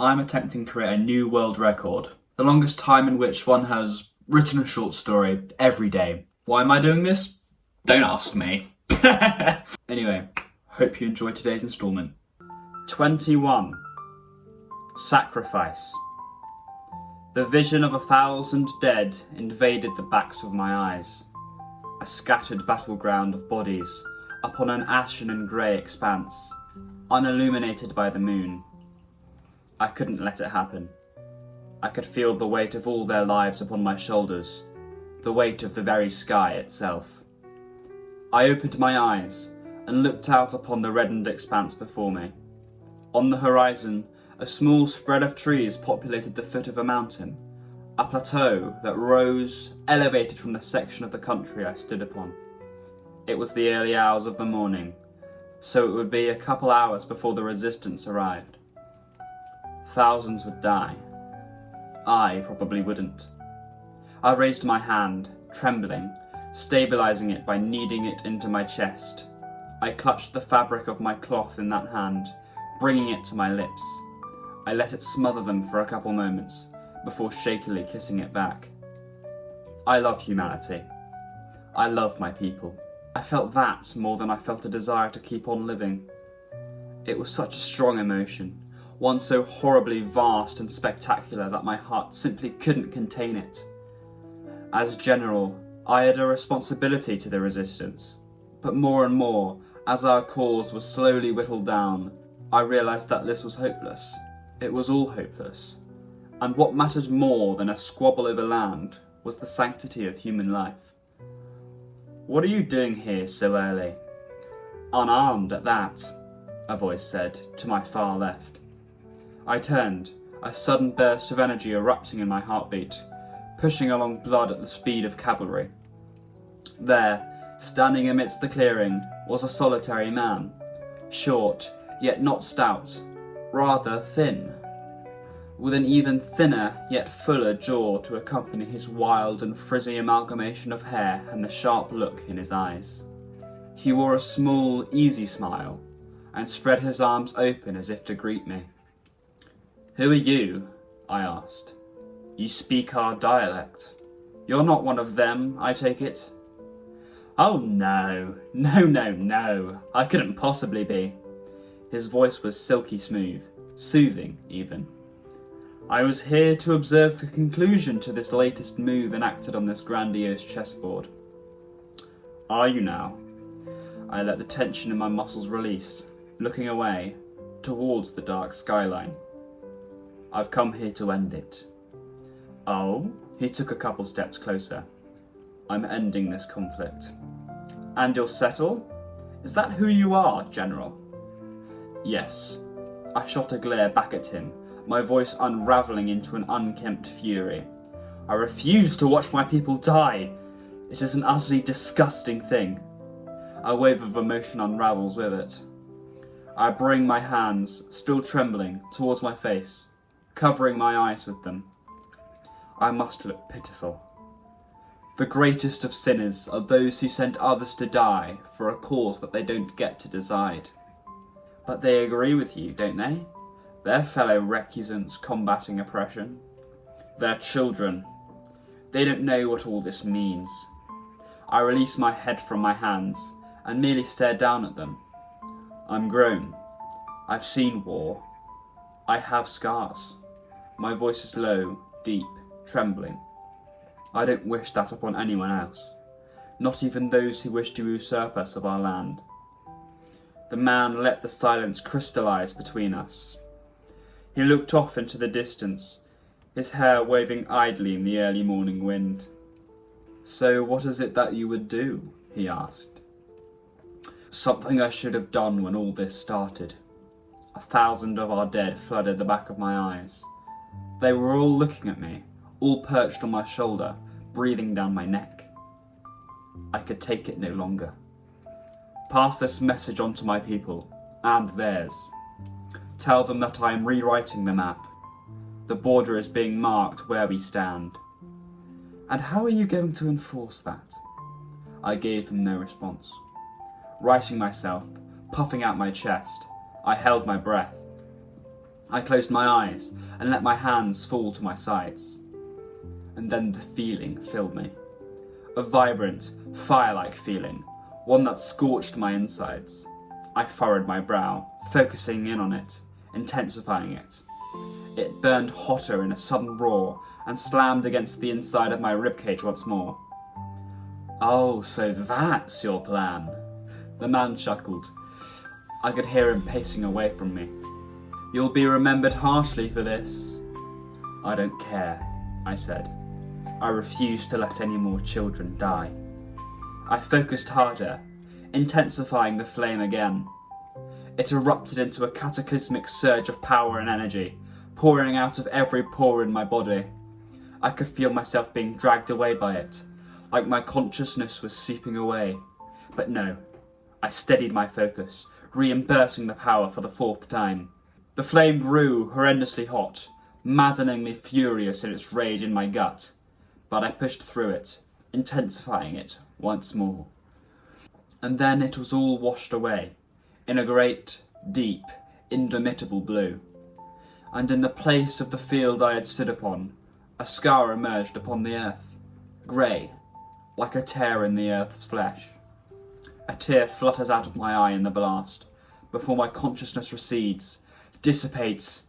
I'm attempting to create a new world record. The longest time in which one has written a short story every day. Why am I doing this? Don't ask me. Anyway, hope you enjoyed today's instalment. 21. Sacrifice. The vision of 1,000 dead invaded the backs of my eyes. A scattered battleground of bodies upon an ashen and grey expanse, unilluminated by the moon. I couldn't let it happen. I could feel the weight of all their lives upon my shoulders, the weight of the very sky itself. I opened my eyes and looked out upon the reddened expanse before me. On the horizon, a small spread of trees populated the foot of a mountain, a plateau that rose, elevated from the section of the country I stood upon. It was the early hours of the morning, so it would be a couple hours before the resistance arrived. Thousands would die. I probably wouldn't. I raised my hand, trembling, stabilizing it by kneading it into my chest. I clutched the fabric of my cloth in that hand, bringing it to my lips. I let it smother them for a couple moments before shakily kissing it back. I love humanity. I love my people. I felt that more than I felt a desire to keep on living. It was such a strong emotion, one so horribly vast and spectacular that my heart simply couldn't contain it. As general, I had a responsibility to the resistance, but more and more, as our cause was slowly whittled down, I realised that this was hopeless. It was all hopeless. And what mattered more than a squabble over land was the sanctity of human life. "What are you doing here so early?" "Unarmed at that," a voice said, to my far left. I turned, a sudden burst of energy erupting in my heartbeat, pushing along blood at the speed of cavalry. There, standing amidst the clearing, was a solitary man, short, yet not stout, rather thin, with an even thinner yet fuller jaw to accompany his wild and frizzy amalgamation of hair and the sharp look in his eyes. He wore a small, easy smile, and spread his arms open as if to greet me. "Who are you?" I asked. "You speak our dialect. You're not one of them, I take it?" "Oh no, no, I couldn't possibly be." His voice was silky smooth, soothing even. "I was here to observe the conclusion to this latest move enacted on this grandiose chessboard." "Are you now?" I let the tension in my muscles release, looking away, towards the dark skyline. "I've come here to end it." "Oh?" He took a couple steps closer. "I'm ending this conflict." "And you'll settle? Is that who you are, General?" "Yes." I shot a glare back at him, my voice unravelling into an unkempt fury. "I refuse to watch my people die. It is an utterly disgusting thing." A wave of emotion unravels with it. I bring my hands, still trembling, towards my face, covering my eyes with them. I must look pitiful. The greatest of sinners are those who send others to die for a cause that they don't get to decide. But they agree with you, don't they? Their fellow recusants combating oppression. Their children. They don't know what all this means. I release my head from my hands and merely stare down at them. I'm grown. I've seen war. I have scars. My voice is low, deep, trembling. I don't wish that upon anyone else, not even those who wish to usurp us of our land. The man let the silence crystallise between us. He looked off into the distance, his hair waving idly in the early morning wind. "So what is it that you would do?" he asked. "Something I should have done when all this started." 1,000 of our dead flooded the back of my eyes. They were all looking at me, all perched on my shoulder, breathing down my neck. I could take it no longer. Pass this message on to my people, and theirs. Tell them that I am rewriting the map. The border is being marked where we stand. "And how are you going to enforce that?" I gave him no response. Righting myself, puffing out my chest, I held my breath. I closed my eyes and let my hands fall to my sides. And then the feeling filled me. A vibrant, fire-like feeling, one that scorched my insides. I furrowed my brow, focusing in on it, intensifying it. It burned hotter in a sudden roar and slammed against the inside of my ribcage once more. "Oh, so that's your plan?" The man chuckled. I could hear him pacing away from me. "You'll be remembered harshly for this." "I don't care," I said. I refuse to let any more children die. I focused harder, intensifying the flame again. It erupted into a cataclysmic surge of power and energy, pouring out of every pore in my body. I could feel myself being dragged away by it, like my consciousness was seeping away. But no, I steadied my focus, reimbursing the power for the 4th time. The flame grew horrendously hot, maddeningly furious in its rage in my gut. But I pushed through it, intensifying it once more. And then it was all washed away, in a great, deep, indomitable blue. And in the place of the field I had stood upon, a scar emerged upon the earth, grey, like a tear in the earth's flesh. A tear flutters out of my eye in the blast, before my consciousness recedes, dissipates,